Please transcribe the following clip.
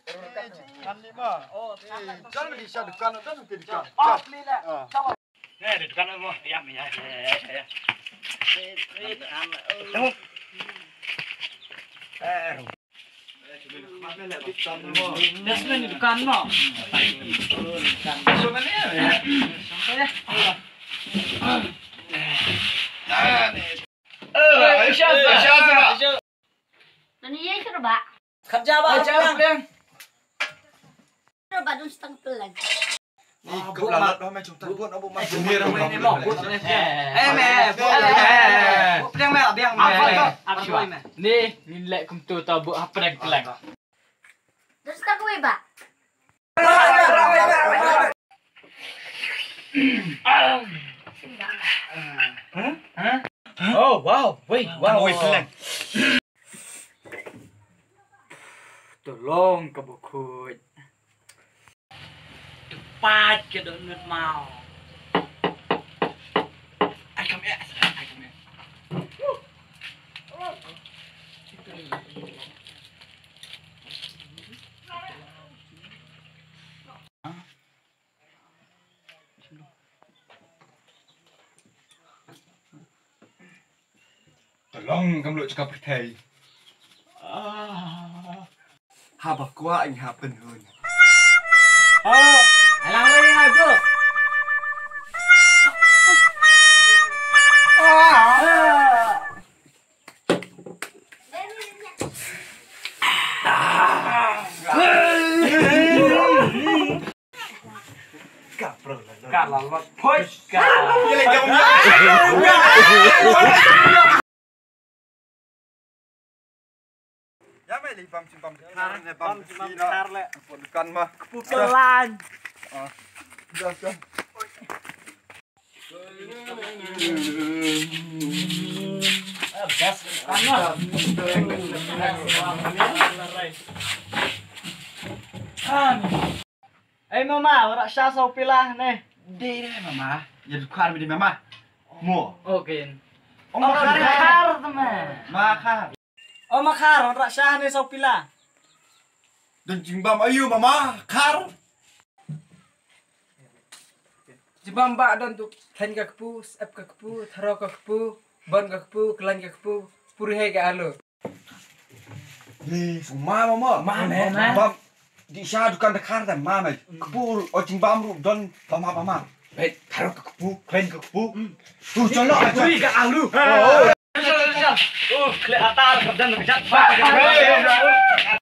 Kan lima. Oh, jangan di dukan, jangan di dukan. Oh, beli lah. Coba. Di dukan apa? Ya. Dasman di dukan mo. So mana ya? Nanti coba. Kerja ba? Coba dun setengah pelan. Nih, kebelalat lah macam tu. Buat apa macam ni Ini ramai. mau buat me. Biang me, biang me. Apa me? Ni, nilai kum tu tahu buat apa dah kelang. Terus tak kue ba? Oh, wow. Wait, wow. Wait, pelan. Tolong ke bukut. Cepat ke donut mau. I come here. Tolong kamu cakap pertai. Habis kuah ini happen hun. Oh, alang rin nga bro. Kalalot push ka. Ya mai li pam simpam kar ne pam kar le. Dukan mah. Pukulan. Dah. Eh mama, wala siya sa upila ne. Di mama. Ya dukan di mama. Mo. Okay. Makar teman. Makar. Oh makar, wala siya ne sa upila. Dan jimbam ayu mama kar. Jibam ba don tu kan ka kepu, ep ka kepu, tharo ka kepu, ban ka kepu, kelan ka kepu, puri he ka alo. Ni mama. Bam di sya dukan dekar dan mama. Kepul o jimbam ru don mama. Bet taruh ke kepu, klen ke kepu. Tu colok aja. Puri ka alu. Kelihatan kerjaan kerjaan.